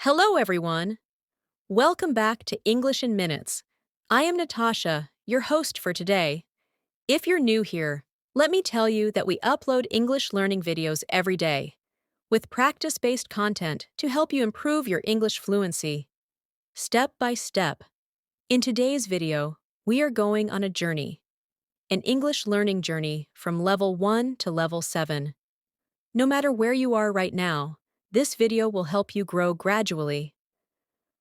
Hello, everyone. Welcome back to English in Minutes. I am Natasha, your host for today. If you're new here, let me tell you that we upload English learning videos every day with practice-based content to help you improve your English fluency. Step by step. In today's video, we are going on a journey, an English learning journey from level 1 to level 7. No matter where you are right now, this video will help you grow gradually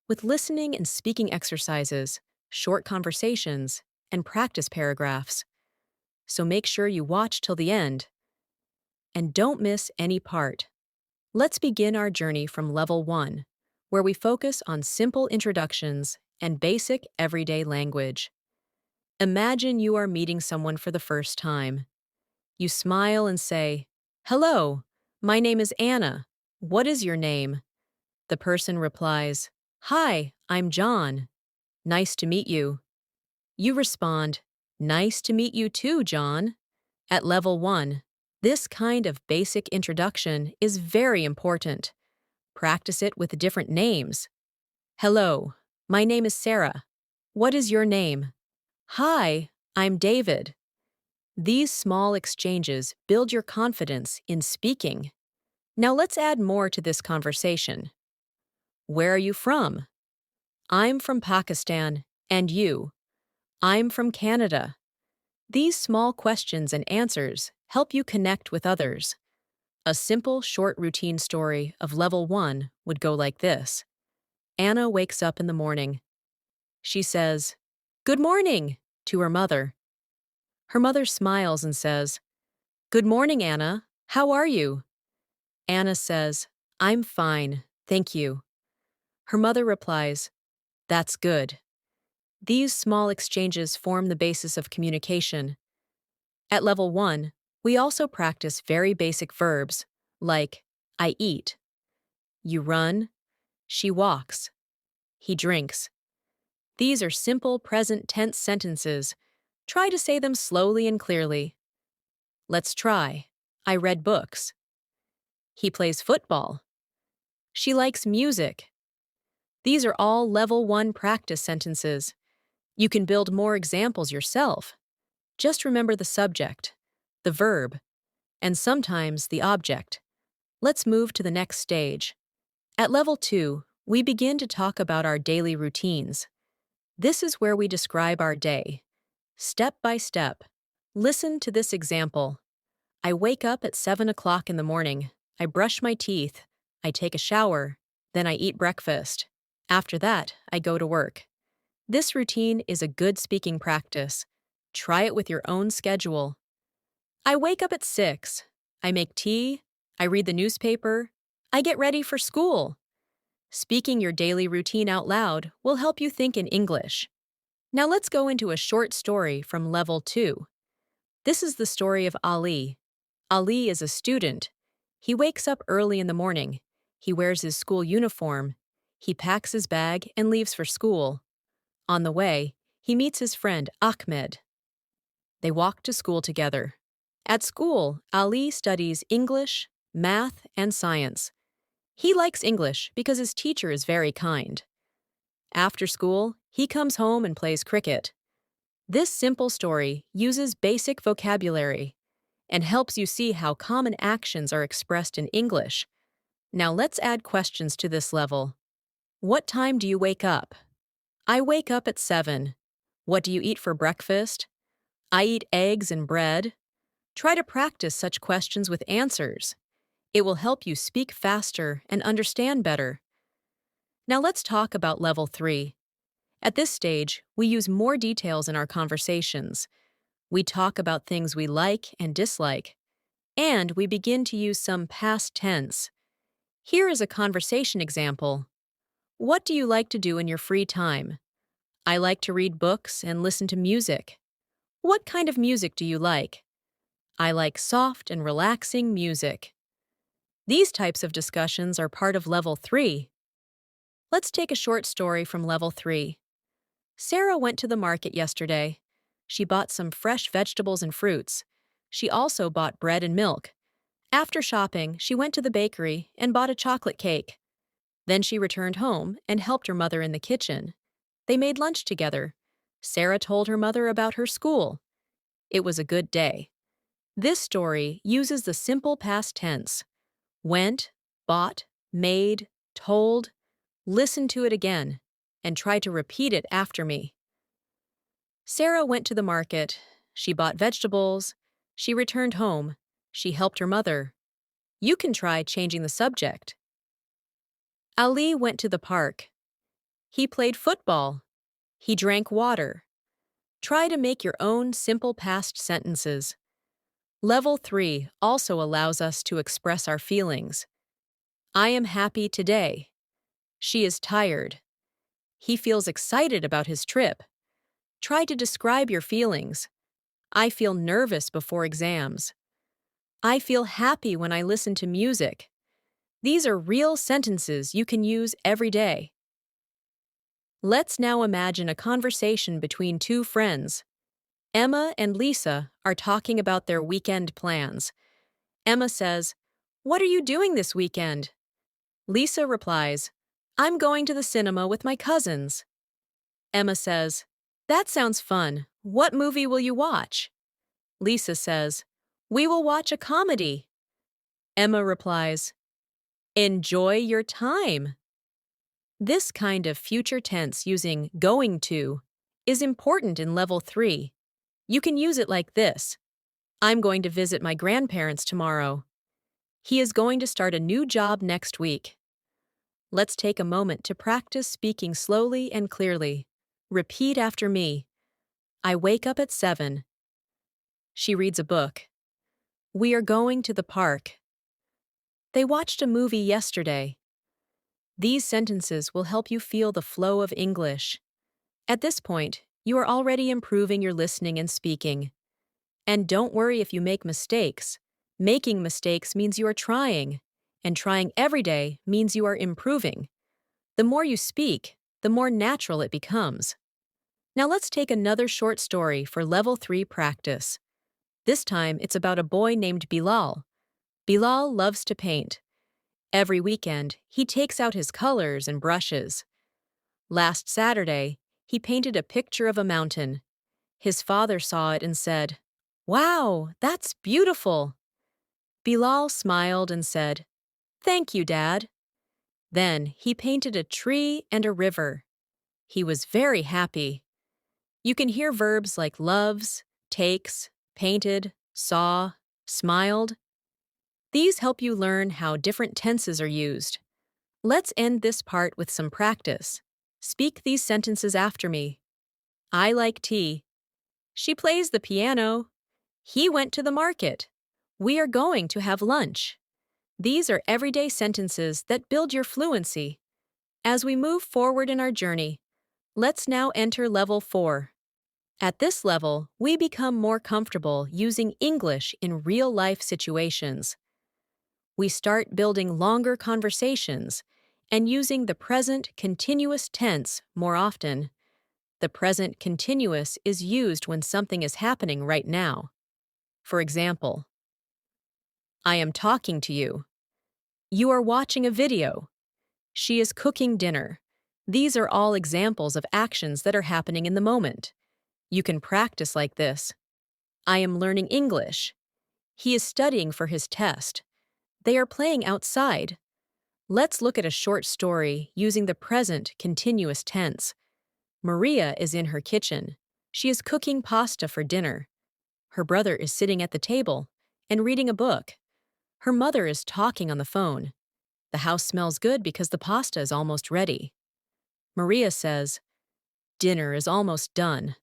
with listening and speaking exercises, short conversations, and practice paragraphs. So make sure you watch till the end and don't miss any part. Let's begin our journey from level 1, where we focus on simple introductions and basic everyday language. Imagine you are meeting someone for the first time. You smile and say, "Hello, my name is Anna. What is your name?" The person replies, "Hi, I'm John. Nice to meet you." You respond, "Nice to meet you too, John." At level 1, this kind of basic introduction is very important. Practice it with different names. "Hello, my name is Sarah. What is your name?" "Hi, I'm David." These small exchanges build your confidence in speaking. Now let's add more to this conversation. "Where are you from?" "I'm from Pakistan. And you?" "I'm from Canada." These small questions and answers help you connect with others. A simple, short routine story of level 1 would go like this. Anna wakes up in the morning. She says, "Good morning," to her mother. Her mother smiles and says, "Good morning, Anna. How are you?" Anna says, "I'm fine, thank you." Her mother replies, "That's good." These small exchanges form the basis of communication. At level 1, we also practice very basic verbs like I eat, you run, she walks, he drinks. These are simple present tense sentences. Try to say them slowly and clearly. Let's try. I read books. He plays football. She likes music. These are all level 1 practice sentences. You can build more examples yourself. Just remember the subject, the verb, and sometimes the object. Let's move to the next stage. At level 2, we begin to talk about our daily routines. This is where we describe our day, step by step. Listen to this example. I wake up at 7 o'clock in the morning. I brush my teeth. I take a shower. Then I eat breakfast. After that, I go to work. This routine is a good speaking practice. Try it with your own schedule. I wake up at 6. I make tea. I read the newspaper. I get ready for school. Speaking your daily routine out loud will help you think in English. Now let's go into a short story from level 2. This is the story of Ali. Ali is a student. He wakes up early in the morning. He wears his school uniform. He packs his bag and leaves for school. On the way, he meets his friend Ahmed. They walk to school together. At school, Ali studies English, math, and science. He likes English because his teacher is very kind. After school, he comes home and plays cricket. This simple story uses basic vocabulary and helps you see how common actions are expressed in English. Now let's add questions to this level. What time do you wake up? I wake up at 7. What do you eat for breakfast? I eat eggs and bread. Try to practice such questions with answers. It will help you speak faster and understand better. Now let's talk about level 3. At this stage, we use more details in our conversations. We talk about things we like and dislike, and we begin to use some past tense. Here is a conversation example. What do you like to do in your free time? I like to read books and listen to music. What kind of music do you like? I like soft and relaxing music. These types of discussions are part of level 3. Let's take a short story from level 3. Sarah went to the market yesterday. She bought some fresh vegetables and fruits. She also bought bread and milk. After shopping, she went to the bakery and bought a chocolate cake. Then she returned home and helped her mother in the kitchen. They made lunch together. Sarah told her mother about her school. It was a good day. This story uses the simple past tense. Went, bought, made, told. Listen to it again and try to repeat it after me. Sarah went to the market. She bought vegetables. She returned home. She helped her mother. You can try changing the subject. Ali went to the park. He played football. He drank water. Try to make your own simple past sentences. Level 3 also allows us to express our feelings. I am happy today. She is tired. He feels excited about his trip. Try to describe your feelings. I feel nervous before exams. I feel happy when I listen to music. These are real sentences you can use every day. Let's now imagine a conversation between two friends. Emma and Lisa are talking about their weekend plans. Emma says, "What are you doing this weekend?" Lisa replies, "I'm going to the cinema with my cousins." Emma says, "That sounds fun. What movie will you watch?" Lisa says, "We will watch a comedy." Emma replies, "Enjoy your time." This kind of future tense using going to is important in level 3. You can use it like this. I'm going to visit my grandparents tomorrow. He is going to start a new job next week. Let's take a moment to practice speaking slowly and clearly. Repeat after me. I wake up at 7. She reads a book. We are going to the park. They watched a movie yesterday. These sentences will help you feel the flow of English. At this point, you are already improving your listening and speaking. And don't worry if you make mistakes. Making mistakes means you are trying, and trying every day means you are improving. The more you speak, the more natural it becomes. Now let's take another short story for level 3 practice. This time it's about a boy named Bilal. Bilal loves to paint. Every weekend, he takes out his colors and brushes. Last Saturday, he painted a picture of a mountain. His father saw it and said, "Wow, that's beautiful." Bilal smiled and said, "Thank you, Dad." Then he painted a tree and a river. He was very happy. You can hear verbs like loves, takes, painted, saw, smiled. These help you learn how different tenses are used. Let's end this part with some practice. Speak these sentences after me. I like tea. She plays the piano. He went to the market. We are going to have lunch. These are everyday sentences that build your fluency. As we move forward in our journey, let's now enter level 4. At this level, we become more comfortable using English in real-life situations. We start building longer conversations and using the present continuous tense more often. The present continuous is used when something is happening right now. For example, I am talking to you. You are watching a video. She is cooking dinner. These are all examples of actions that are happening in the moment. You can practice like this. I am learning English. He is studying for his test. They are playing outside. Let's look at a short story using the present continuous tense. Maria is in her kitchen. She is cooking pasta for dinner. Her brother is sitting at the table and reading a book. Her mother is talking on the phone. The house smells good because the pasta is almost ready. Maria says, "Dinner is almost done."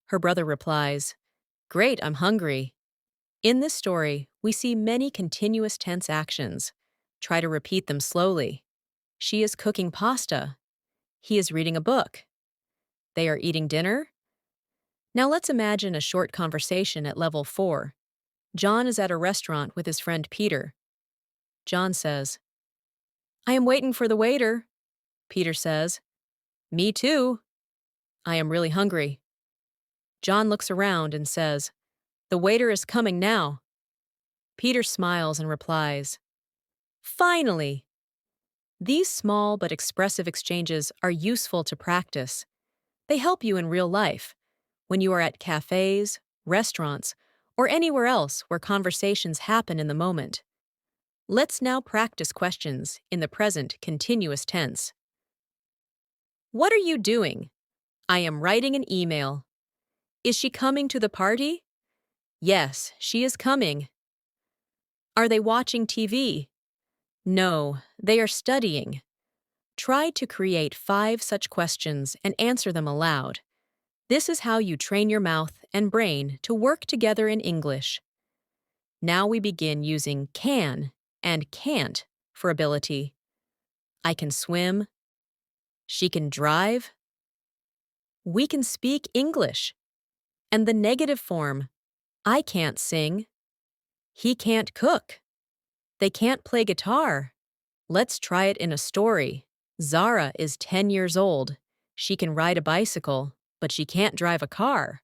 Her brother replies, "Great, I'm hungry." In this story, we see many continuous tense actions. Try to repeat them slowly. She is cooking pasta. He is reading a book. They are eating dinner. Now let's imagine a short conversation at level 4. John is at a restaurant with his friend Peter. John says, "I am waiting for the waiter." Peter says, "Me too. I am really hungry." John looks around and says, "The waiter is coming now." Peter smiles and replies, "Finally." These small but expressive exchanges are useful to practice. They help you in real life, when you are at cafes, restaurants, or anywhere else where conversations happen in the moment. Let's now practice questions in the present continuous tense. What are you doing? I am writing an email. Is she coming to the party? Yes, she is coming. Are they watching TV? No, they are studying. Try to create 5 such questions and answer them aloud. This is how you train your mouth and brain to work together in English. Now we begin using can and can't for ability. I can swim. She can drive. We can speak English. And the negative form, I can't sing. He can't cook. They can't play guitar. Let's try it in a story. Zara is 10 years old. She can ride a bicycle, but she can't drive a car.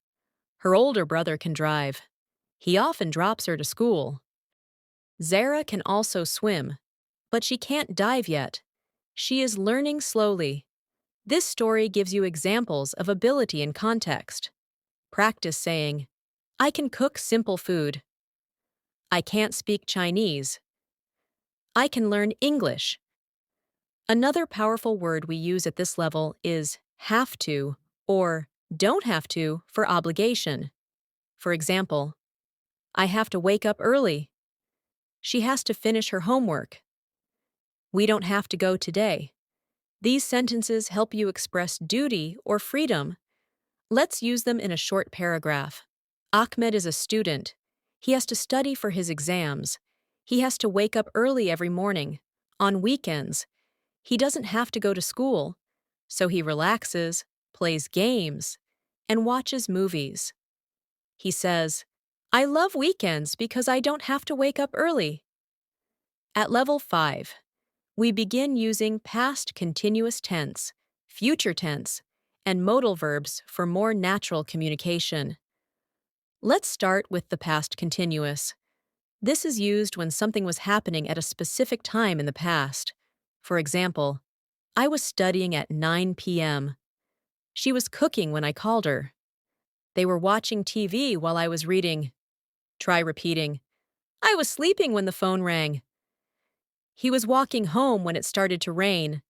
Her older brother can drive. He often drops her to school. Zara can also swim, but she can't dive yet. She is learning slowly. This story gives you examples of ability in context. Practice saying, I can cook simple food. I can't speak Chinese. I can learn English. Another powerful word we use at this level is have to or don't have to for obligation. For example, I have to wake up early. She has to finish her homework. We don't have to go today. These sentences help you express duty or freedom. Let's use them in a short paragraph. Ahmed is a student. He has to study for his exams. He has to wake up early every morning. On weekends, he doesn't have to go to school, so he relaxes, plays games, and watches movies. He says, I love weekends because I don't have to wake up early. At level 5, we begin using past continuous tense, future tense, and modal verbs for more natural communication. Let's start with the past continuous. This is used when something was happening at a specific time in the past. For example, I was studying at 9 p.m. She was cooking when I called her. They were watching TV while I was reading. Try repeating, I was sleeping when the phone rang. He was walking home when it started to rain.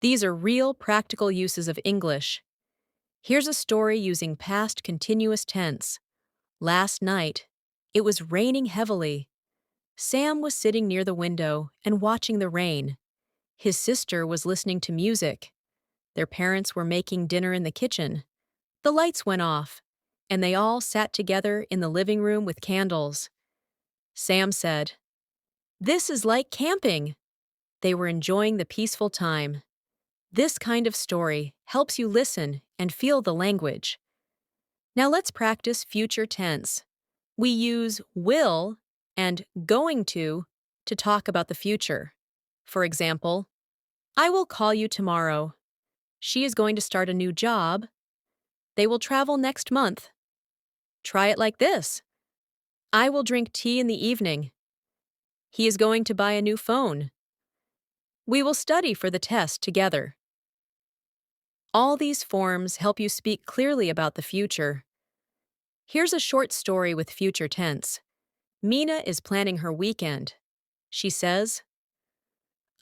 These are real practical uses of English. Here's a story using past continuous tense. Last night, it was raining heavily. Sam was sitting near the window and watching the rain. His sister was listening to music. Their parents were making dinner in the kitchen. The lights went off, and they all sat together in the living room with candles. Sam said, This is like camping. They were enjoying the peaceful time. This kind of story helps you listen and feel the language. Now let's practice future tense. We use will and going to talk about the future. For example, I will call you tomorrow. She is going to start a new job. They will travel next month. Try it like this. I will drink tea in the evening. He is going to buy a new phone. We will study for the test together. All these forms help you speak clearly about the future. Here's a short story with future tense. Mina is planning her weekend. She says,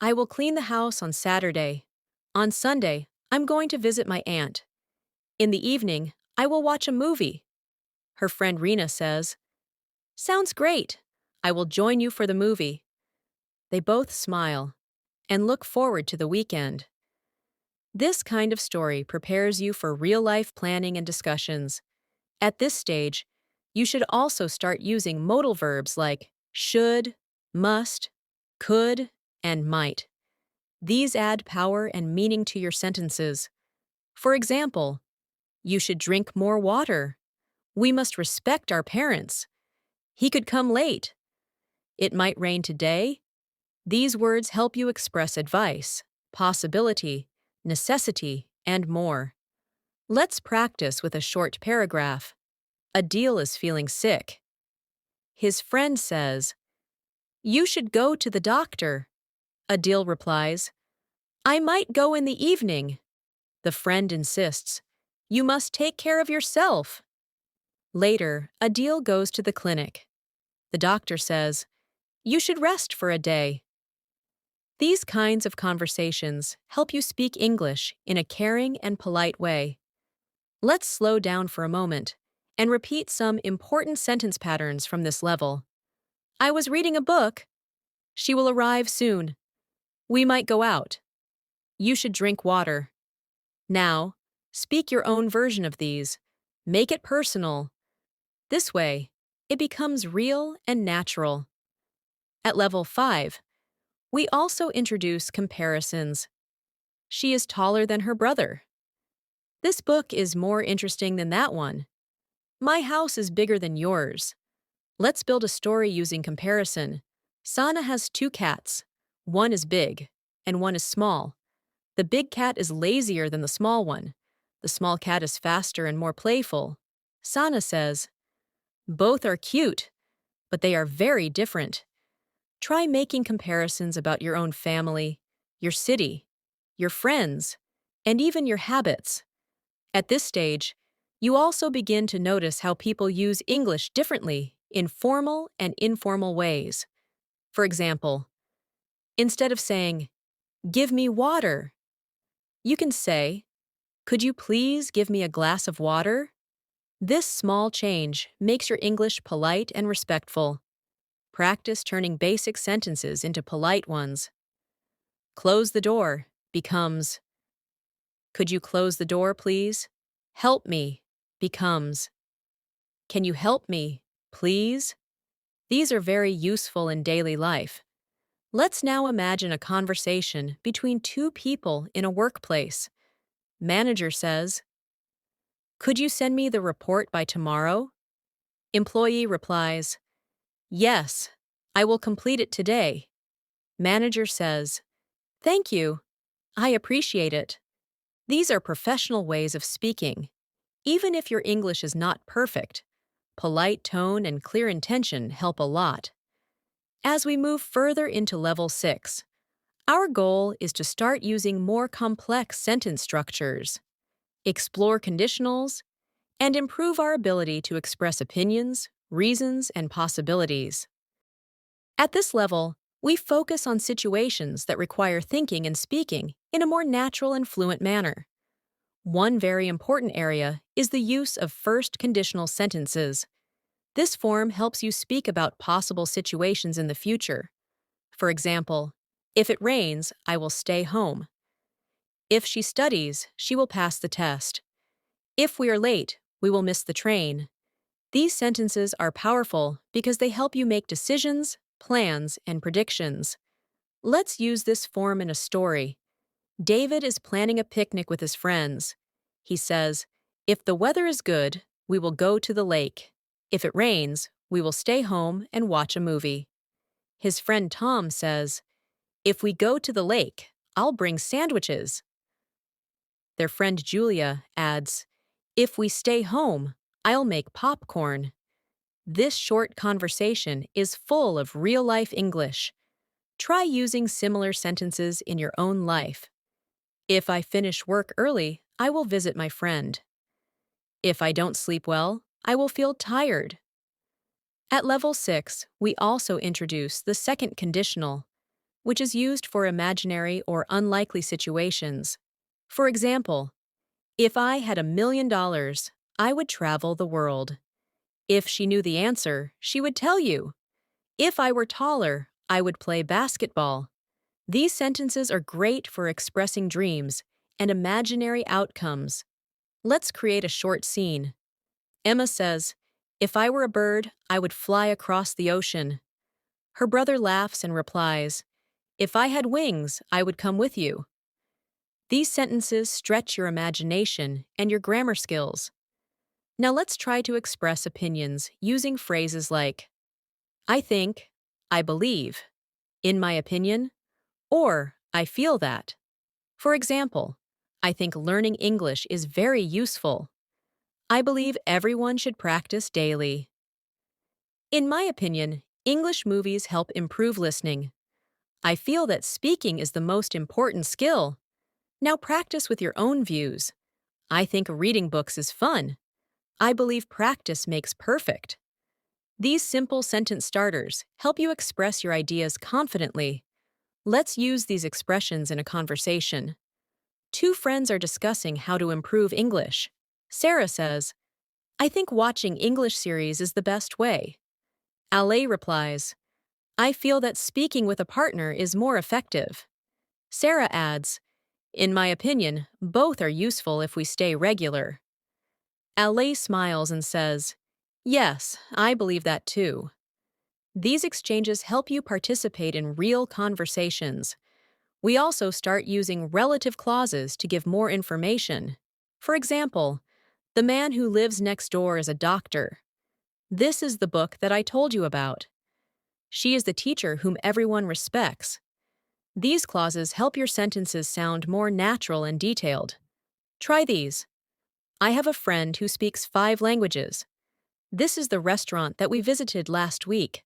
I will clean the house on Saturday. On Sunday, I'm going to visit my aunt. In the evening, I will watch a movie. Her friend Rena says, Sounds great. I will join you for the movie. They both smile and look forward to the weekend. This kind of story prepares you for real-life planning and discussions. At this stage, you should also start using modal verbs like should, must, could, and might. These add power and meaning to your sentences. For example, you should drink more water. We must respect our parents. He could come late. It might rain today. These words help you express advice, possibility, necessity, and more. Let's practice with a short paragraph. Adil is feeling sick. His friend says, You should go to the doctor. Adil replies, I might go in the evening. The friend insists. You must take care of yourself. Later, Adil goes to the clinic. The doctor says, you should rest for a day. These kinds of conversations help you speak English in a caring and polite way. Let's slow down for a moment and repeat some important sentence patterns from this level. I was reading a book. She will arrive soon. We might go out. You should drink water. Now, speak your own version of these. Make it personal. This way, it becomes real and natural. At level 5, we also introduce comparisons. She is taller than her brother. This book is more interesting than that one. My house is bigger than yours. Let's build a story using comparison. Sana has 2 cats. One is big, and one is small. The big cat is lazier than the small one. The small cat is faster and more playful. Sana says, both are cute, but they are very different. Try making comparisons about your own family, your city, your friends, and even your habits. At this stage, you also begin to notice how people use English differently in formal and informal ways. For example, instead of saying, give me water, you can say, could you please give me a glass of water? This small change makes your English polite and respectful. Practice turning basic sentences into polite ones. Close the door becomes, could you close the door, please? Help me becomes, can you help me, please? These are very useful in daily life. Let's now imagine a conversation between 2 people in a workplace. Manager says, could you send me the report by tomorrow? Employee replies, yes, I will complete it today. Manager says, thank you. I appreciate it. These are professional ways of speaking. Even if your English is not perfect, polite tone and clear intention help a lot. As we move further into level 6, our goal is to start using more complex sentence structures, explore conditionals, and improve our ability to express opinions, reasons, and possibilities. At this level, we focus on situations that require thinking and speaking in a more natural and fluent manner. One very important area is the use of first conditional sentences. This form helps you speak about possible situations in the future. For example, if it rains, I will stay home. If she studies, she will pass the test. If we are late, we will miss the train. These sentences are powerful because they help you make decisions, plans, and predictions. Let's use this form in a story. David is planning a picnic with his friends. He says, if the weather is good, we will go to the lake. If it rains, we will stay home and watch a movie. His friend Tom says, if we go to the lake, I'll bring sandwiches. Their friend Julia adds, if we stay home, I'll make popcorn. This short conversation is full of real-life English. Try using similar sentences in your own life. If I finish work early, I will visit my friend. If I don't sleep well, I will feel tired. At level 6, we also introduce the second conditional, which is used for imaginary or unlikely situations. For example, if I had $1,000,000, I would travel the world. If she knew the answer, she would tell you. If I were taller, I would play basketball. These sentences are great for expressing dreams and imaginary outcomes. Let's create a short scene. Emma says, if I were a bird, I would fly across the ocean. Her brother laughs and replies, if I had wings, I would come with you. These sentences stretch your imagination and your grammar skills. Now let's try to express opinions using phrases like, I think, I believe, in my opinion, or I feel that. For example, I think learning English is very useful. I believe everyone should practice daily. In my opinion, English movies help improve listening. I feel that speaking is the most important skill. Now practice with your own views. I think reading books is fun. I believe practice makes perfect. These simple sentence starters help you express your ideas confidently. Let's use these expressions in a conversation. Two friends are discussing how to improve English. Sarah says, I think watching English series is the best way. Ale replies, I feel that speaking with a partner is more effective. Sarah adds, in my opinion, both are useful if we stay regular. Ale smiles and says, yes, I believe that too. These exchanges help you participate in real conversations. We also start using relative clauses to give more information. For example, the man who lives next door is a doctor. This is the book that I told you about. She is the teacher whom everyone respects. These clauses help your sentences sound more natural and detailed. Try these. I have a friend who speaks 5 languages. This is the restaurant that we visited last week.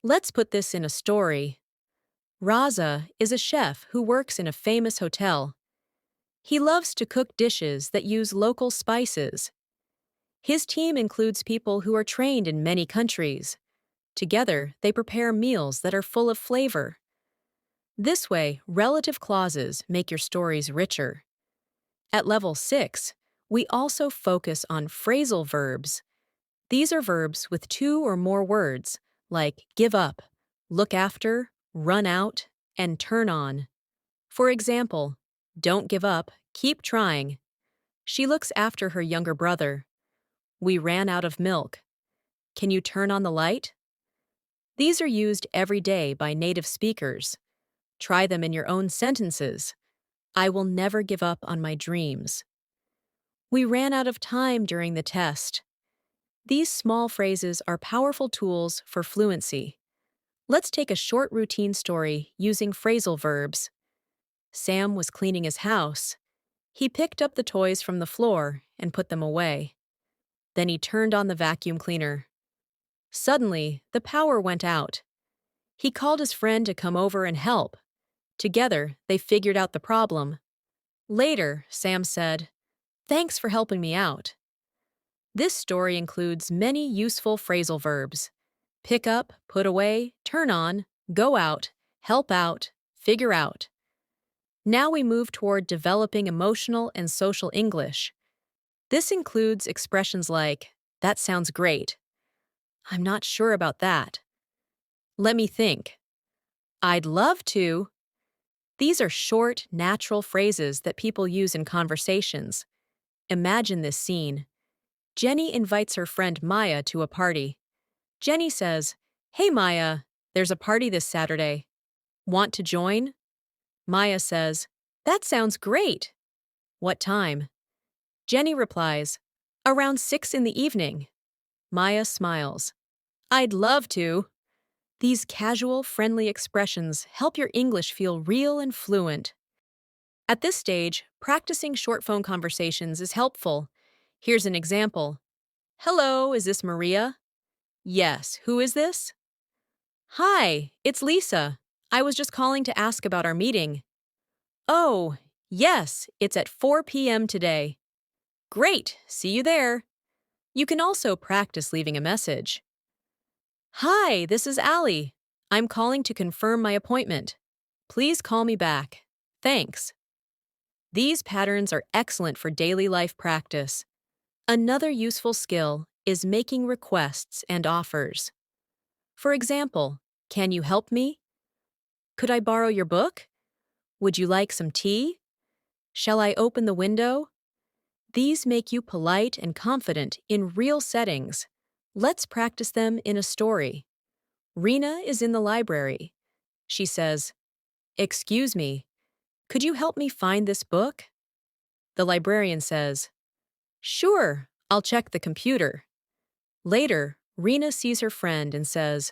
Let's put this in a story. Raza is a chef who works in a famous hotel. He loves to cook dishes that use local spices. His team includes people who are trained in many countries. Together, they prepare meals that are full of flavor. This way, relative clauses make your stories richer. At level 6, we also focus on phrasal verbs. These are verbs with 2 or more words, like give up, look after, run out, and turn on. For example, don't give up, keep trying. She looks after her younger brother. We ran out of milk. Can you turn on the light? These are used every day by native speakers. Try them in your own sentences. I will never give up on my dreams. We ran out of time during the test. These small phrases are powerful tools for fluency. Let's take a short routine story using phrasal verbs. Sam was cleaning his house. He picked up the toys from the floor and put them away. Then he turned on the vacuum cleaner. Suddenly, the power went out. He called his friend to come over and help. Together, they figured out the problem. Later, Sam said, "Thanks for helping me out." This story includes many useful phrasal verbs: pick up, put away, turn on, go out, help out, figure out. Now we move toward developing emotional and social English. This includes expressions like, that sounds great. I'm not sure about that. Let me think. I'd love to. These are short, natural phrases that people use in conversations. Imagine this scene. Jenny invites her friend Maya to a party. Jenny says, "Hey Maya, there's a party this Saturday. Want to join?" Maya says, "That sounds great." "What time?" Jenny replies, "Around 6 in the evening." Maya smiles. "I'd love to." These casual, friendly expressions help your English feel real and fluent. At this stage, practicing short phone conversations is helpful. Here's an example. "Hello, is this Maria?" "Yes, who is this?" "Hi, it's Lisa. I was just calling to ask about our meeting." "Oh, yes, it's at 4 p.m. today." "Great, see you there." You can also practice leaving a message. "Hi, this is Allie. I'm calling to confirm my appointment. Please call me back. Thanks." These patterns are excellent for daily life practice. Another useful skill is making requests and offers. For example, can you help me? Could I borrow your book? Would you like some tea? Shall I open the window? These make you polite and confident in real settings. Let's practice them in a story. Rena is in the library. She says, "Excuse me, could you help me find this book?" The librarian says, "Sure, I'll check the computer." Later, Rena sees her friend and says,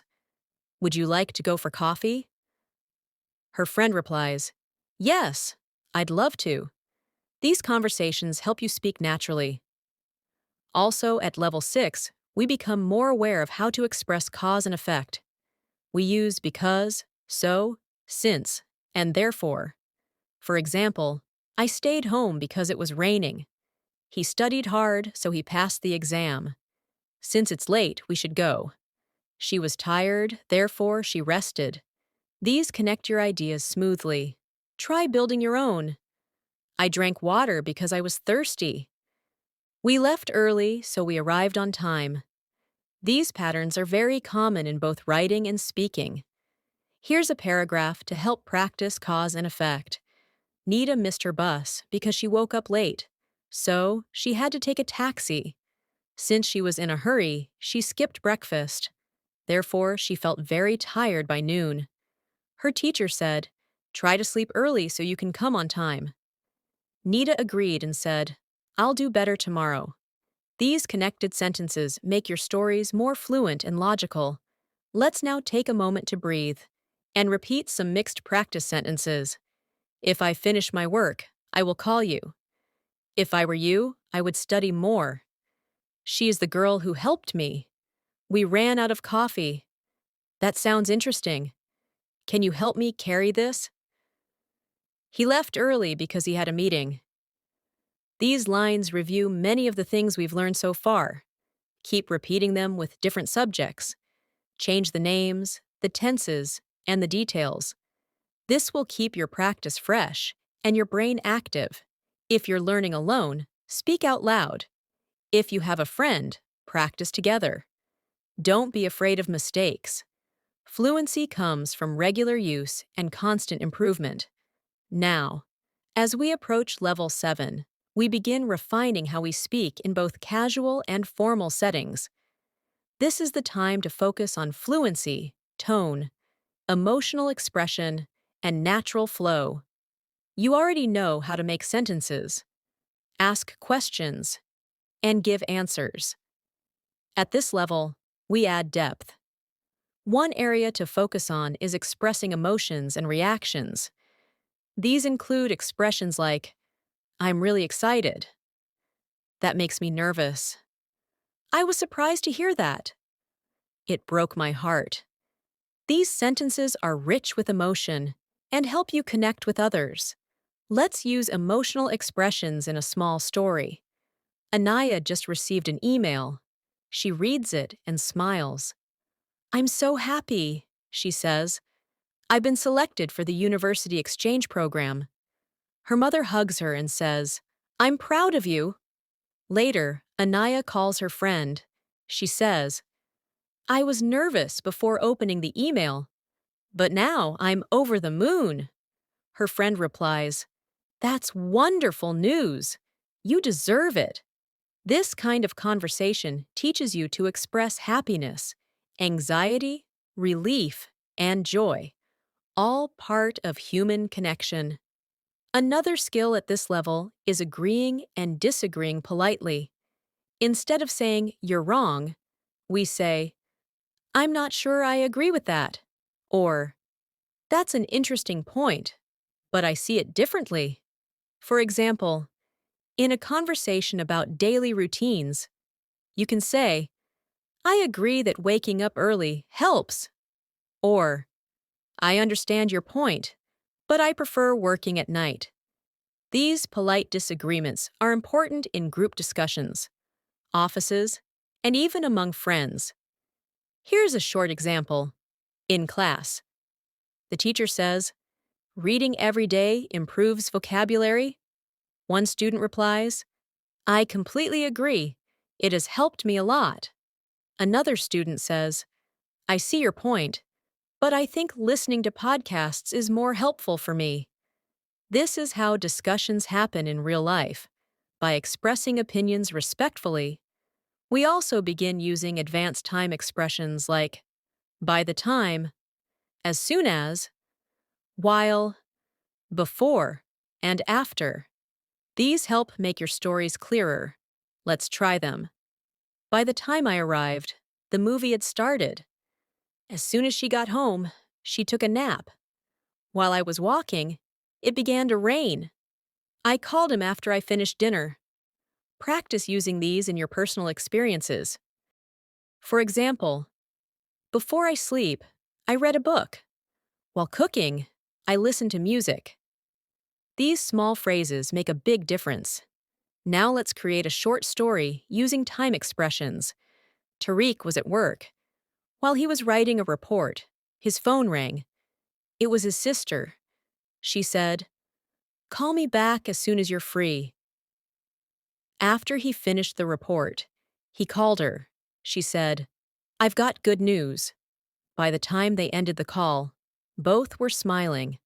"Would you like to go for coffee?" Her friend replies, "Yes, I'd love to." These conversations help you speak naturally. Also, at level 6, we become more aware of how to express cause and effect. We use because, So, since, and therefore. For example, I stayed home because it was raining. He studied hard, so he passed the exam. Since it's late, we should go. She was tired, therefore she rested. These connect your ideas smoothly. Try building your own. I drank water because I was thirsty. We left early, so we arrived on time. These patterns are very common in both writing and speaking. Here's a paragraph to help practice cause and effect. Nita missed her bus because she woke up late, so she had to take a taxi. Since she was in a hurry, she skipped breakfast. Therefore, she felt very tired by noon. Her teacher said, "Try to sleep early so you can come on time." Nita agreed and said, "I'll do better tomorrow." These connected sentences make your stories more fluent and logical. Let's now take a moment to breathe and repeat some mixed practice sentences. If I finish my work, I will call you. If I were you, I would study more. She is the girl who helped me. We ran out of coffee. That sounds interesting. Can you help me carry this? He left early because he had a meeting. These lines review many of the things we've learned so far. Keep repeating them with different subjects. Change the names, the tenses, and the details. This will keep your practice fresh and your brain active. If you're learning alone, speak out loud. If you have a friend, practice together. Don't be afraid of mistakes. Fluency comes from regular use and constant improvement. Now, as we approach level 7, we begin refining how we speak in both casual and formal settings. This is the time to focus on fluency, tone, emotional expression, and natural flow. You already know how to make sentences, ask questions, and give answers. At this level, we add depth. One area to focus on is expressing emotions and reactions. These include expressions like, "I'm really excited." "That makes me nervous." "I was surprised to hear that." "It broke my heart." These sentences are rich with emotion and help you connect with others. Let's use emotional expressions in a small story. Anaya just received an email. She reads it and smiles. "I'm so happy," she says. "I've been selected for the university exchange program." Her mother hugs her and says, "I'm proud of you." Later, Anaya calls her friend. She says, "I was nervous before opening the email, but now I'm over the moon." Her friend replies, "That's wonderful news. You deserve it." This kind of conversation teaches you to express happiness, anxiety, relief, and joy, all part of human connection. Another skill at this level is agreeing and disagreeing politely. Instead of saying, "You're wrong," we say, "I'm not sure I agree with that," or "That's an interesting point, but I see it differently." For example, in a conversation about daily routines, you can say, "I agree that waking up early helps," or "I understand your point, but I prefer working at night." These polite disagreements are important in group discussions, offices, and even among friends. Here's a short example. In class, the teacher says, "Reading every day improves vocabulary." One student replies, "I completely agree. It has helped me a lot." Another student says, "I see your point, but I think listening to podcasts is more helpful for me." This is how discussions happen in real life, by expressing opinions respectfully. We also begin using advanced time expressions like "by the time," "as soon as," "while," "before," and "after." These help make your stories clearer. Let's try them. By the time I arrived, the movie had started. As soon as she got home, she took a nap. While I was walking, it began to rain. I called him after I finished dinner. Practice using these in your personal experiences. For example, before I sleep, I read a book. While cooking, I listen to music. These small phrases make a big difference. Now let's create a short story using time expressions. Tariq was at work. While he was writing a report, his phone rang. It was his sister. She said, "Call me back as soon as you're free." After he finished the report, he called her. She said, "I've got good news." By the time they ended the call, both were smiling.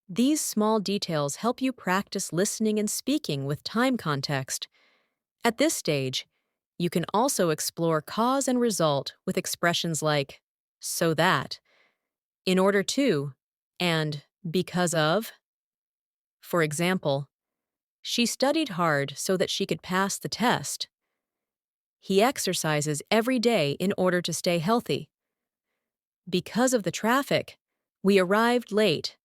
These small details help you practice listening and speaking with time context. At this stage, you can also explore cause and result with expressions like "so that," "in order to," and "because of." For example, she studied hard so that she could pass the test. He exercises every day in order to stay healthy. Because of the traffic, we arrived late.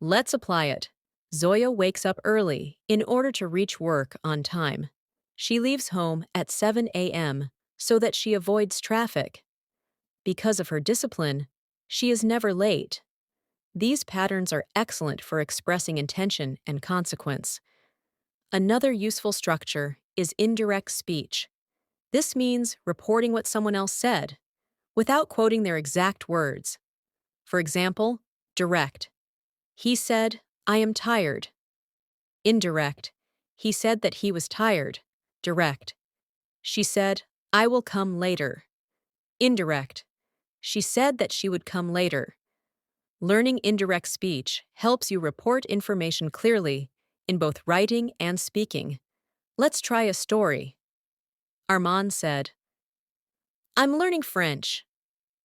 Let's apply it. Zoya wakes up early in order to reach work on time. She leaves home at 7 a.m. so that she avoids traffic. Because of her discipline, she is never late. These patterns are excellent for expressing intention and consequence. Another useful structure is indirect speech. This means reporting what someone else said, without quoting their exact words. For example, direct. He said, "I am tired." Indirect. He said that he was tired. Direct. She said, "I will come later." Indirect. She said that she would come later. Learning indirect speech helps you report information clearly in both writing and speaking. Let's try a story. Armand said, "I'm learning French."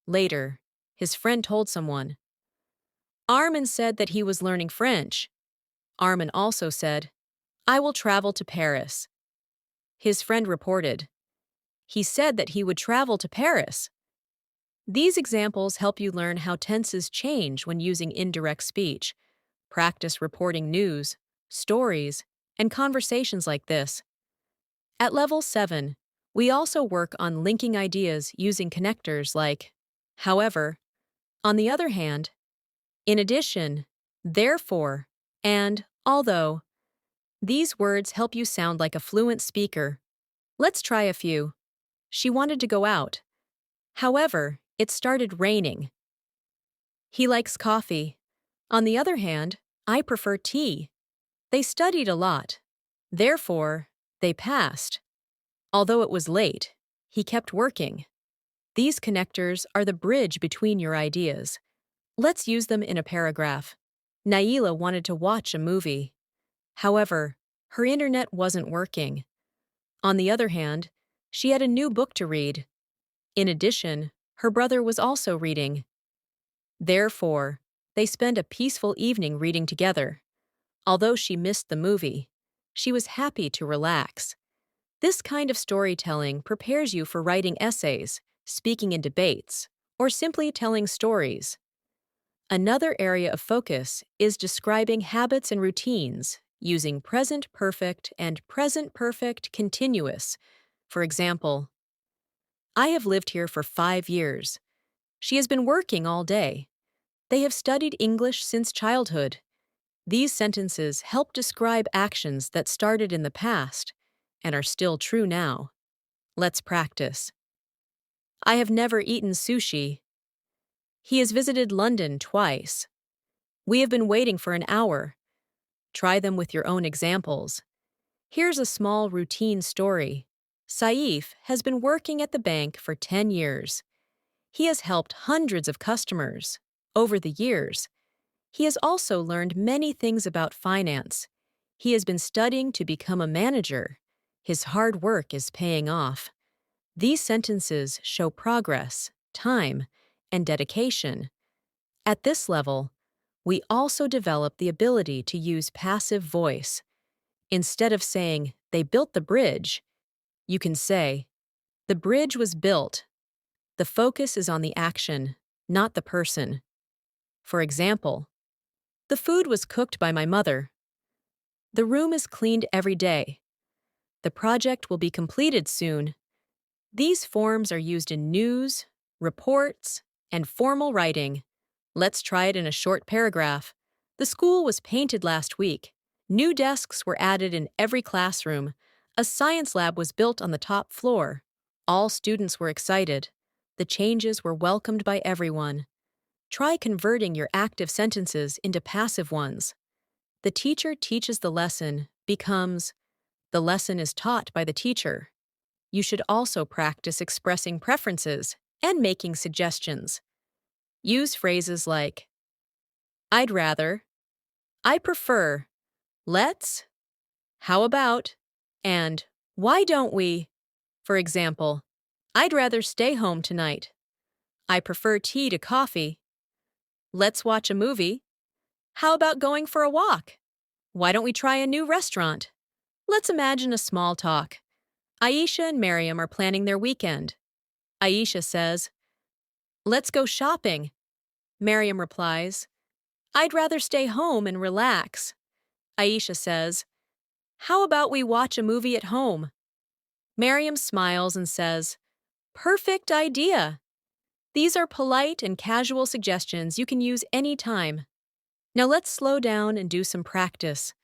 Later, his friend told someone. Armand said that he was learning French. Armand also said, "I will travel to Paris." His friend reported, "He said that he would travel to Paris." These examples help you learn how tenses change when using indirect speech. Practice reporting news, stories, and conversations like this. At level 7, we also work on linking ideas using connectors like however, on the other hand, in addition, therefore, and although. These words help you sound like a fluent speaker. Let's try a few. She wanted to go out. However, it started raining. He likes coffee. On the other hand, I prefer tea. They studied a lot. Therefore, they passed. Although it was late, he kept working. These connectors are the bridge between your ideas. Let's use them in a paragraph. Naila wanted to watch a movie. However, her internet wasn't working. On the other hand, she had a new book to read. In addition, her brother was also reading. Therefore, they spent a peaceful evening reading together. Although she missed the movie, she was happy to relax. This kind of storytelling prepares you for writing essays, speaking in debates, or simply telling stories. Another area of focus is describing habits and routines using present perfect and present perfect continuous. For example, I have lived here for 5 years. She has been working all day. They have studied English since childhood. These sentences help describe actions that started in the past and are still true now. Let's practice. I have never eaten sushi. He has visited London twice. We have been waiting for an hour. Try them with your own examples. Here's a small routine story. Saif has been working at the bank for 10 years. He has helped hundreds of customers. Over the years, he has also learned many things about finance. He has been studying to become a manager. His hard work is paying off. These sentences show progress, time, and dedication. At this level, we also develop the ability to use passive voice. Instead of saying, "They built the bridge," you can say, "The bridge was built." The focus is on the action, not the person. For example, the food was cooked by my mother. The room is cleaned every day. The project will be completed soon. These forms are used in news, reports, and formal writing. Let's try it in a short paragraph. The school was painted last week. New desks were added in every classroom. A science lab was built on the top floor. All students were excited. The changes were welcomed by everyone. Try converting your active sentences into passive ones. The teacher teaches the lesson becomes the lesson is taught by the teacher. You should also practice expressing preferences and making suggestions. Use phrases like, I'd rather, I prefer, let's, how about, and why don't we? For example, I'd rather stay home tonight. I prefer tea to coffee. Let's watch a movie. How about going for a walk? Why don't we try a new restaurant? Let's imagine a small talk. Aisha and Miriam are planning their weekend. Aisha says, let's go shopping. Miriam replies, I'd rather stay home and relax. Aisha says, how about we watch a movie at home? Miriam smiles and says, perfect idea. These are polite and casual suggestions you can use anytime. Now let's slow down and do some practice.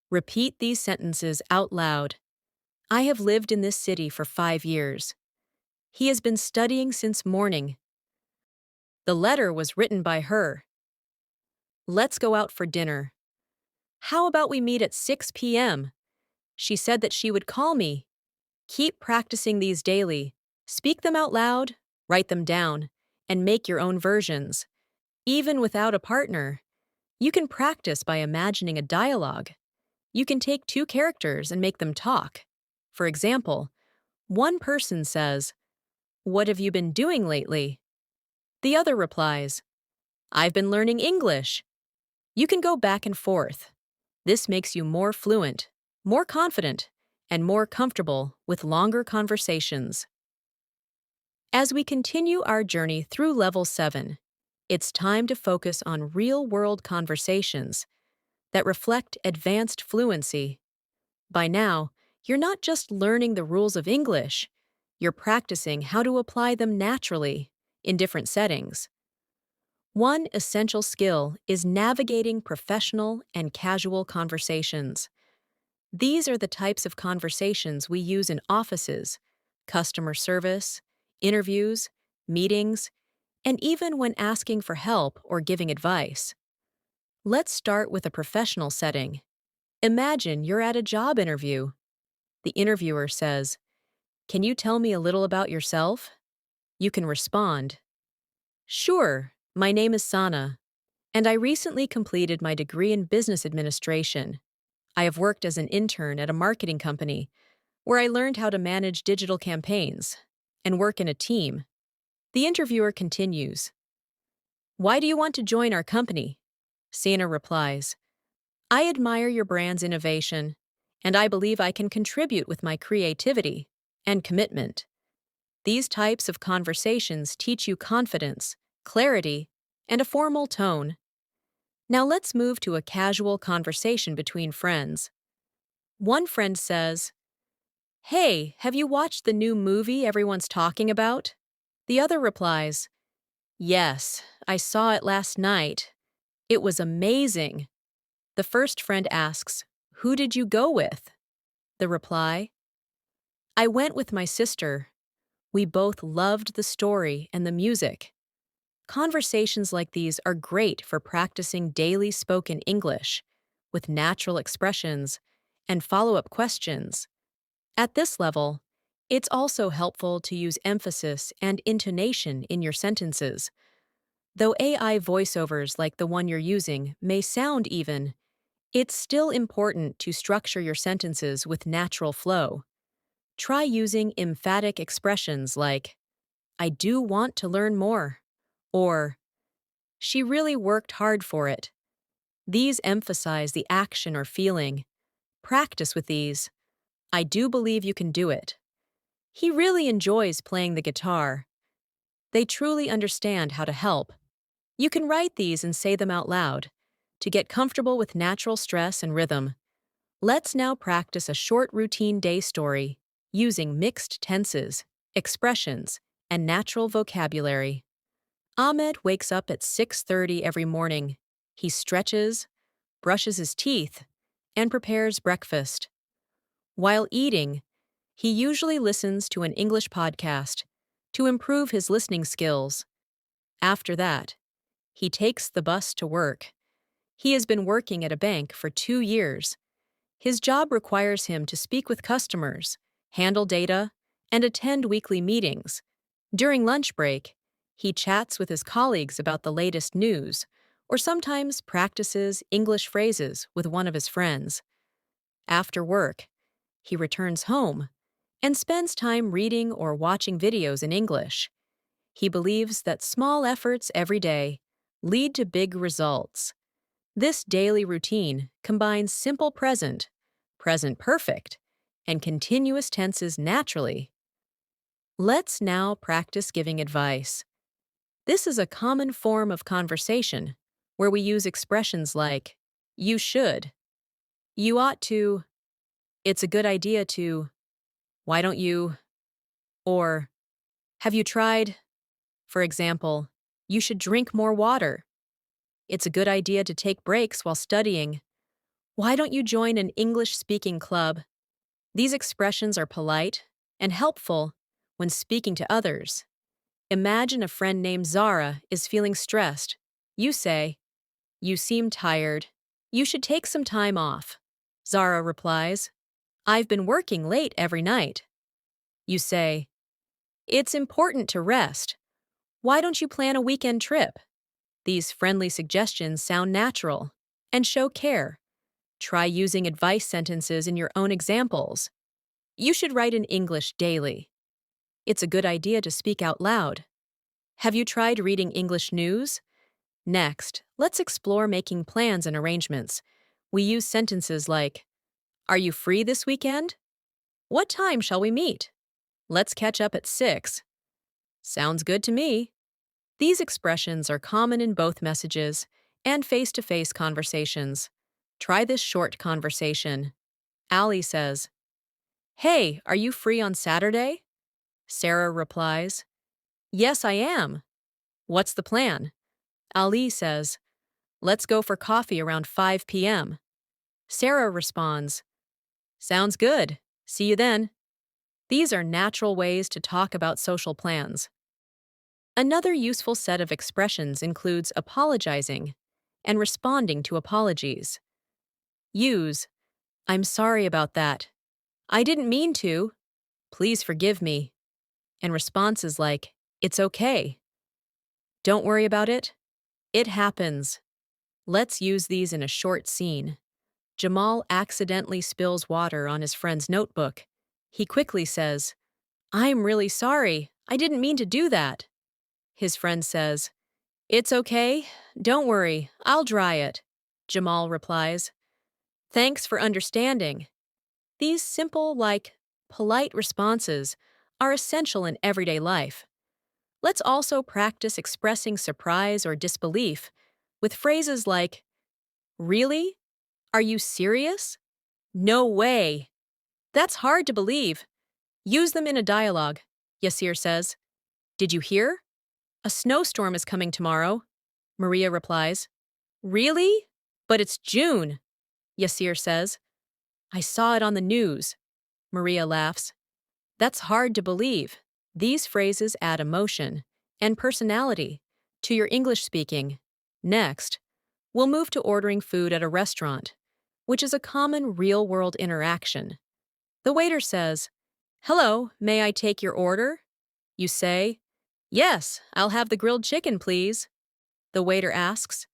Repeat these sentences out loud. I have lived in this city for 5 years. He has been studying since morning. The letter was written by her. Let's go out for dinner. How about we meet at 6 p.m.? She said that she would call me. Keep practicing these daily. Speak them out loud, write them down, and make your own versions. Even without a partner, you can practice by imagining a dialogue. You can take 2 characters and make them talk. For example, one person says, what have you been doing lately? The other replies, I've been learning English. You can go back and forth. This makes you more fluent, more confident, and more comfortable with longer conversations. As we continue our journey through Level 7, it's time to focus on real-world conversations that reflect advanced fluency. By now, you're not just learning the rules of English, you're practicing how to apply them naturally in different settings. One essential skill is navigating professional and casual conversations. These are the types of conversations we use in offices, customer service, interviews, meetings, and even when asking for help or giving advice. Let's start with a professional setting. Imagine you're at a job interview. The interviewer says, can you tell me a little about yourself? You can respond, sure, my name is Sana, and I recently completed my degree in business administration. I have worked as an intern at a marketing company where I learned how to manage digital campaigns and work in a team. The interviewer continues, why do you want to join our company? Sana replies, I admire your brand's innovation, and I believe I can contribute with my creativity and commitment. These types of conversations teach you confidence, clarity, and a formal tone. Now let's move to a casual conversation between friends. One friend says, hey, have you watched the new movie everyone's talking about? The other replies, yes, I saw it last night. It was amazing. The first friend asks, who did you go with? The reply, I went with my sister. We both loved the story and the music. Conversations like these are great for practicing daily spoken English with natural expressions and follow-up questions. At this level, it's also helpful to use emphasis and intonation in your sentences. Though AI voiceovers like the one you're using may sound even, it's still important to structure your sentences with natural flow. Try using emphatic expressions like, I do want to learn more, or she really worked hard for it. These emphasize the action or feeling. Practice with these. I do believe you can do it. He really enjoys playing the guitar. They truly understand how to help. You can write these and say them out loud to get comfortable with natural stress and rhythm. Let's now practice a short routine day story using mixed tenses, expressions, and natural vocabulary. Ahmed wakes up at 6:30 every morning. He stretches, brushes his teeth, and prepares breakfast. While eating, he usually listens to an English podcast to improve his listening skills. After that, he takes the bus to work. He has been working at a bank for 2 years. His job requires him to speak with customers, handle data, and attend weekly meetings. During lunch break, he chats with his colleagues about the latest news, or sometimes practices English phrases with one of his friends. After work, he returns home and spends time reading or watching videos in English. He believes that small efforts every day lead to big results. This daily routine combines simple present, present perfect, and continuous tenses naturally. Let's now practice giving advice. This is a common form of conversation where we use expressions like, you should, you ought to, it's a good idea to, why don't you, or have you tried? For example, you should drink more water. It's a good idea to take breaks while studying. Why don't you join an English-speaking club? These expressions are polite and helpful when speaking to others. Imagine a friend named Zara is feeling stressed. You say, you seem tired. You should take some time off. Zara replies, I've been working late every night. You say, it's important to rest. Why don't you plan a weekend trip? These friendly suggestions sound natural and show care. Try using advice sentences in your own examples. You should write in English daily. It's a good idea to speak out loud. Have you tried reading English news? Next, let's explore making plans and arrangements. We use sentences like, are you free this weekend? What time shall we meet? Let's catch up at 6. Sounds good to me. These expressions are common in both messages and face-to-face conversations. Try this short conversation. Ali says, hey, are you free on Saturday? Sarah replies, yes, I am. What's the plan? Ali says, let's go for coffee around 5 p.m. Sarah responds, sounds good. See you then. These are natural ways to talk about social plans. Another useful set of expressions includes apologizing and responding to apologies. Use, I'm sorry about that. I didn't mean to. Please forgive me. And responses like, it's okay. Don't worry about it. It happens. Let's use these in a short scene. Jamal accidentally spills water on his friend's notebook. He quickly says, I'm really sorry. I didn't mean to do that. His friend says, it's okay. Don't worry. I'll dry it. Jamal replies, thanks for understanding. These simple, polite responses are essential in everyday life. Let's also practice expressing surprise or disbelief with phrases like, really? Are you serious? No way. That's hard to believe. Use them in a dialogue. Yasir says, did you hear? A snowstorm is coming tomorrow. Maria replies, really? But it's June. Yasir says, I saw it on the news. Maria laughs. That's hard to believe. These phrases add emotion and personality to your English speaking. Next, we'll move to ordering food at a restaurant, which is a common real-world interaction. The waiter says, hello, may I take your order? You say, yes, I'll have the grilled chicken, please. The waiter asks,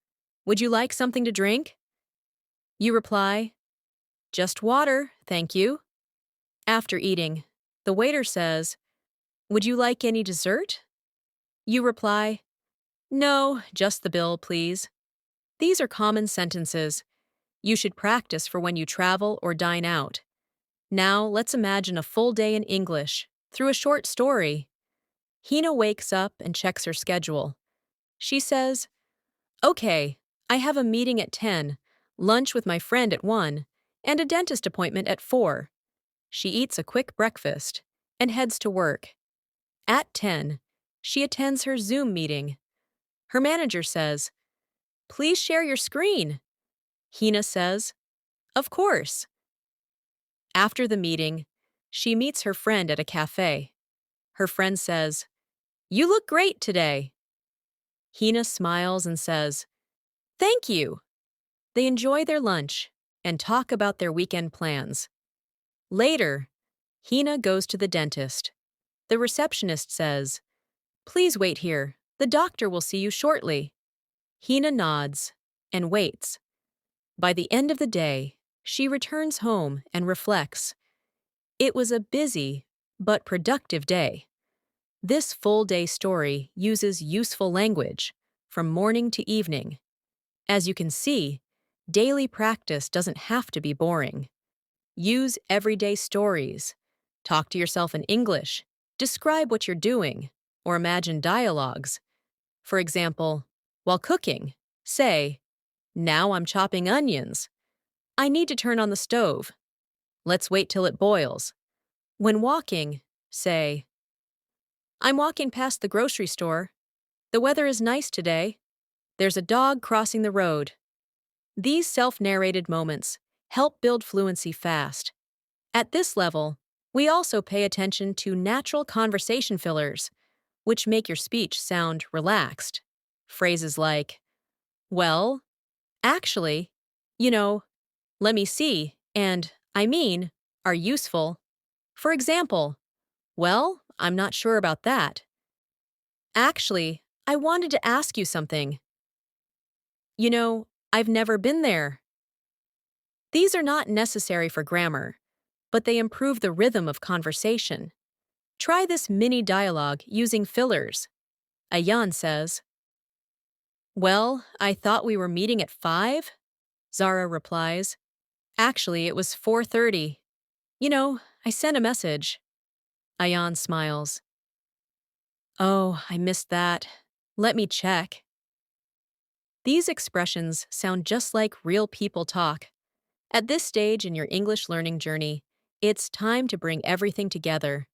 would you like something to drink? You reply, just water, thank you. After eating, the waiter says, would you like any dessert? You reply, no, just the bill, please. These are common sentences. You should practice for when you travel or dine out. Now, let's imagine a full day in English through a short story. Hina wakes up and checks her schedule. She says, okay, I have a meeting at 10, lunch with my friend at 1, and a dentist appointment at 4. She eats a quick breakfast and heads to work. At 10, she attends her Zoom meeting. Her manager says, "Please share your screen." Hina says, "Of course." After the meeting, she meets her friend at a cafe. Her friend says, "You look great today." Hina smiles and says, "Thank you." They enjoy their lunch and talk about their weekend plans. Later, Hina goes to the dentist. The receptionist says, "Please wait here. The doctor will see you shortly." Hina nods and waits. By the end of the day, she returns home and reflects. It was a busy but productive day. This full-day story uses useful language from morning to evening. As you can see, daily practice doesn't have to be boring. Use everyday stories. Talk to yourself in English. Describe what you're doing, or imagine dialogues. For example, while cooking, say, "Now I'm chopping onions. I need to turn on the stove. Let's wait till it boils." When walking, say, "I'm walking past the grocery store. The weather is nice today. There's a dog crossing the road." These self-narrated moments help build fluency fast. At this level, we also pay attention to natural conversation fillers, which make your speech sound relaxed. Phrases like, "Well, actually, you know, let me see," and "I mean," are useful. For example, "Well, I'm not sure about that. Actually, I wanted to ask you something. You know, I've never been there." These are not necessary for grammar, but they improve the rhythm of conversation. Try this mini dialogue using fillers. Ayan says, "Well, I thought we were meeting at 5? Zara replies, "Actually, it was 4:30. You know, I sent a message." Ayan smiles. "Oh, I missed that. Let me check." These expressions sound just like real people talk. At this stage in your English learning journey, it's time to bring everything together.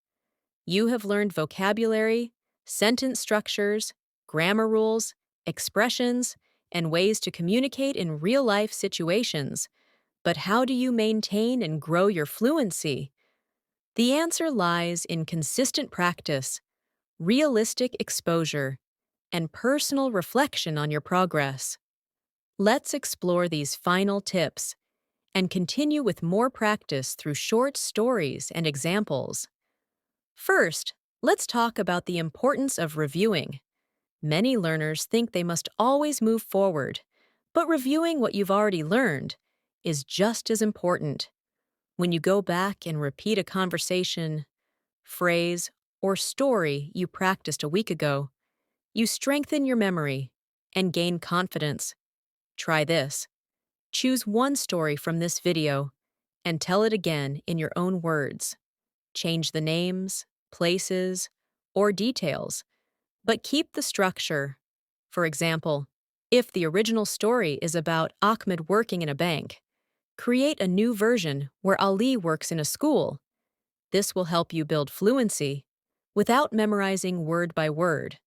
You have learned vocabulary, sentence structures, grammar rules, expressions, and ways to communicate in real-life situations. But how do you maintain and grow your fluency? The answer lies in consistent practice, realistic exposure, and personal reflection on your progress. Let's explore these final tips and continue with more practice through short stories and examples. First, let's talk about the importance of reviewing. Many learners think they must always move forward, but reviewing what you've already learned is just as important. When you go back and repeat a conversation, phrase, or story you practiced a week ago, you strengthen your memory and gain confidence. Try this. Choose one story from this video and tell it again in your own words. Change the names, places, or details, but keep the structure. For example, if the original story is about Ahmed working in a bank, create a new version where Ali works in a school. This will help you build fluency without memorizing word by word.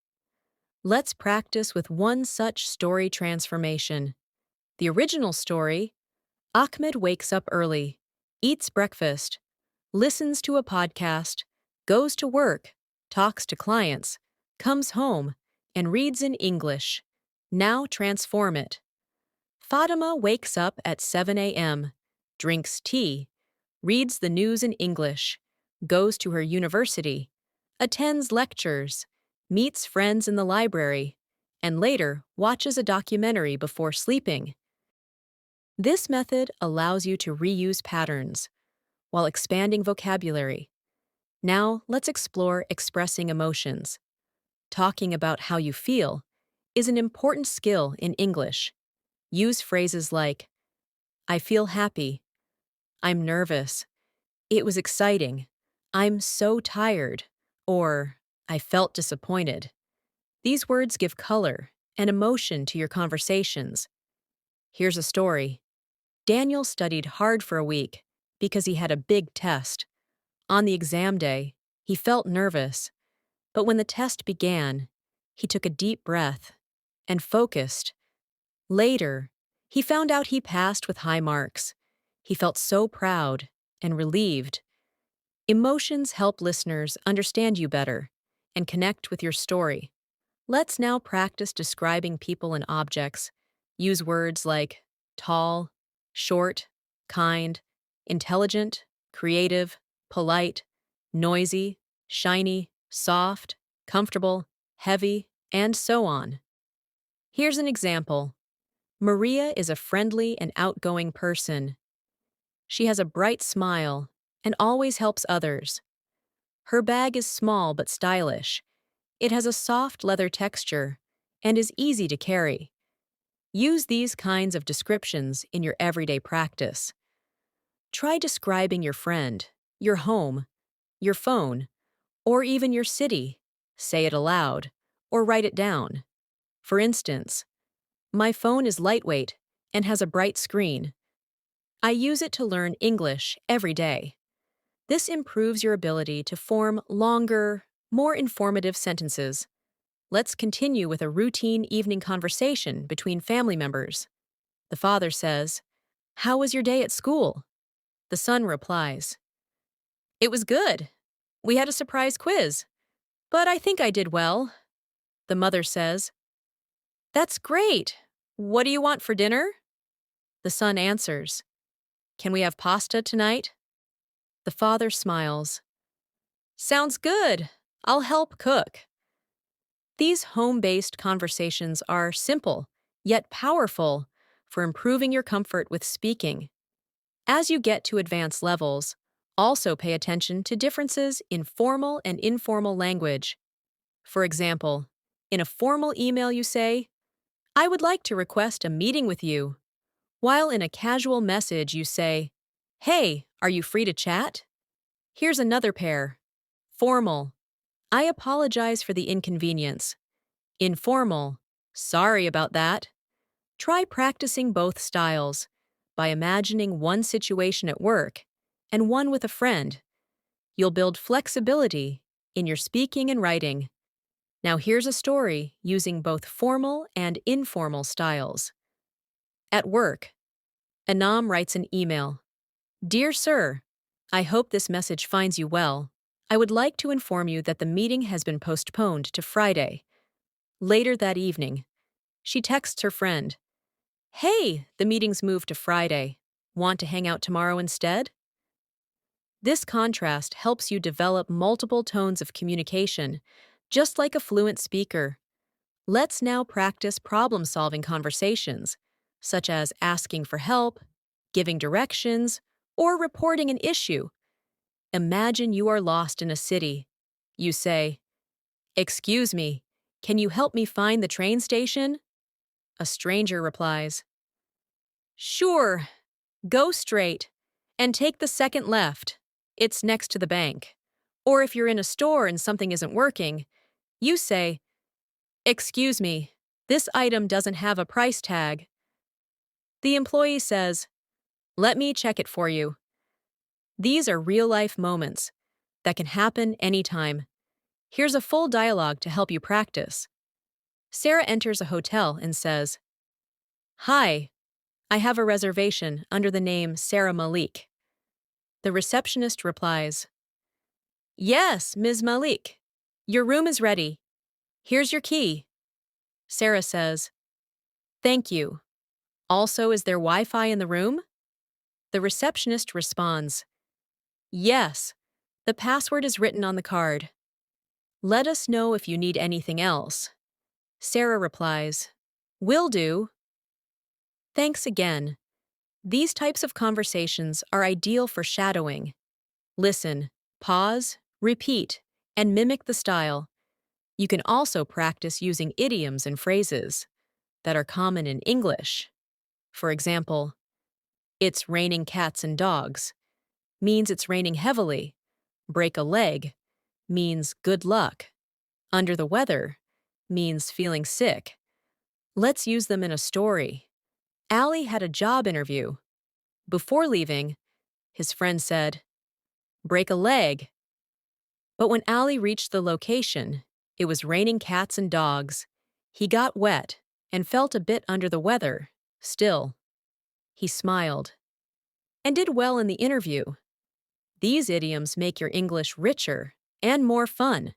Let's practice with one such story transformation. The original story: Ahmed wakes up early, eats breakfast, listens to a podcast, goes to work, talks to clients, comes home, and reads in English. Now transform it. Fatima wakes up at 7 a.m., drinks tea, reads the news in English, goes to her university, attends lectures, meets friends in the library, and later watches a documentary before sleeping. This method allows you to reuse patterns while expanding vocabulary. Now, let's explore expressing emotions. Talking about how you feel is an important skill in English. Use phrases like, "I feel happy," "I'm nervous," "It was exciting," "I'm so tired," or "I felt disappointed." These words give color and emotion to your conversations. Here's a story. Daniel studied hard for a week because he had a big test. On the exam day, he felt nervous, but when the test began, he took a deep breath and focused. Later, he found out he passed with high marks. He felt so proud and relieved. Emotions help listeners understand you better and connect with your story. Let's now practice describing people and objects. Use words like tall, short, kind, intelligent, creative, polite, noisy, shiny, soft, comfortable, heavy, and so on. Here's an example. Maria is a friendly and outgoing person. She has a bright smile and always helps others. Her bag is small but stylish. It has a soft leather texture and is easy to carry. Use these kinds of descriptions in your everyday practice. Try describing your friend, your home, your phone, or even your city. Say it aloud or write it down. For instance, my phone is lightweight and has a bright screen. I use it to learn English every day. This improves your ability to form longer, more informative sentences. Let's continue with a routine evening conversation between family members. The father says, "How was your day at school?" The son replies, "It was good. We had a surprise quiz, but I think I did well." The mother says, "That's great. What do you want for dinner?" The son answers, "Can we have pasta tonight?" The father smiles. "Sounds good. I'll help cook." These home-based conversations are simple, yet powerful, for improving your comfort with speaking. As you get to advanced levels, also pay attention to differences in formal and informal language. For example, in a formal email you say, "I would like to request a meeting with you," while in a casual message you say, "Hey, are you free to chat?" Here's another pair. Formal, "I apologize for the inconvenience." Informal, "Sorry about that." Try practicing both styles by imagining one situation at work and one with a friend. You'll build flexibility in your speaking and writing. Now here's a story using both formal and informal styles. At work, Anam writes an email. "Dear Sir, I hope this message finds you well. I would like to inform you that the meeting has been postponed to Friday." Later that evening, she texts her friend, "Hey, the meeting's moved to Friday. Want to hang out tomorrow instead?" This contrast helps you develop multiple tones of communication, just like a fluent speaker. Let's now practice problem-solving conversations, such as asking for help, giving directions, or reporting an issue. Imagine you are lost in a city. You say, "Excuse me, can you help me find the train station?" A stranger replies, "Sure, go straight and take the second left. It's next to the bank." Or if you're in a store and something isn't working, you say, "Excuse me, this item doesn't have a price tag." The employee says, "Let me check it for you." These are real-life moments that can happen anytime. Here's a full dialogue to help you practice. Sarah enters a hotel and says, "Hi, I have a reservation under the name Sarah Malik." The receptionist replies, "Yes, Ms. Malik. Your room is ready. Here's your key." Sarah says, "Thank you. Also, is there Wi-Fi in the room?" The receptionist responds, "Yes, the password is written on the card. Let us know if you need anything else." Sarah replies, "Will do." Thanks again. These types of conversations are ideal for shadowing. Listen, pause, repeat, and mimic the style. You can also practice using idioms and phrases that are common in English. For example, "It's raining cats and dogs" means it's raining heavily. "Break a leg" means good luck. "Under the weather" means feeling sick. Let's use them in a story. Ali had a job interview. Before leaving, his friend said, "Break a leg." But when Ali reached the location, it was raining cats and dogs. He got wet and felt a bit under the weather. Still, he smiled and did well in the interview. These idioms make your English richer and more fun.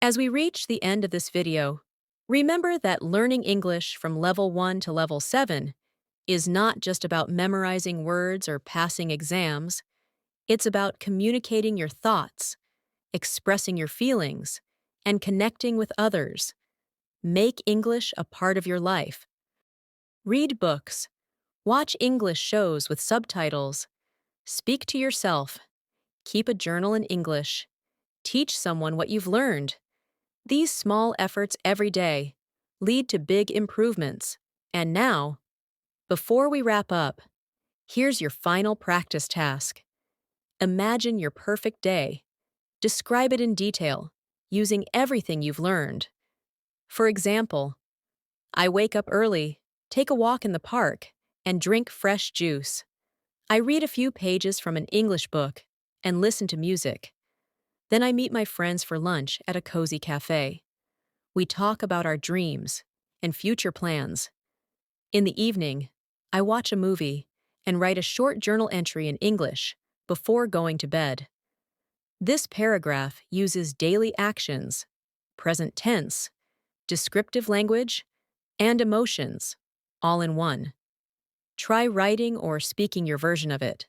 As we reach the end of this video, remember that learning English from level 1 to level 7 is not just about memorizing words or passing exams. It's about communicating your thoughts, expressing your feelings, and connecting with others. Make English a part of your life. Read books, watch English shows with subtitles, speak to yourself, keep a journal in English, teach someone what you've learned. These small efforts every day lead to big improvements. And now, before we wrap up, here's your final practice task. Imagine your perfect day. Describe it in detail, using everything you've learned. For example, I wake up early, take a walk in the park, and drink fresh juice. I read a few pages from an English book and listen to music. Then I meet my friends for lunch at a cozy cafe. We talk about our dreams and future plans. In the evening, I watch a movie and write a short journal entry in English before going to bed. This paragraph uses daily actions, present tense, descriptive language, and emotions, all in one. Try writing or speaking your version of it.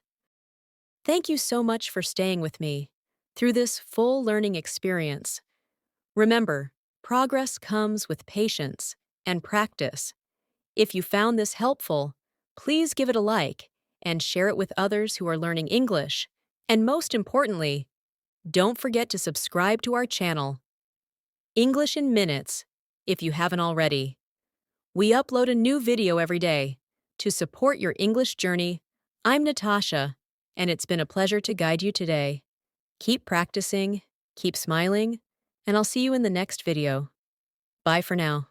Thank you so much for staying with me through this full learning experience. Remember, progress comes with patience and practice. If you found this helpful, please give it a like and share it with others who are learning English. And most importantly, don't forget to subscribe to our channel, English in Minutes, if you haven't already. We upload a new video every day. To support your English journey, I'm Natasha, and it's been a pleasure to guide you today. Keep practicing, keep smiling, and I'll see you in the next video. Bye for now.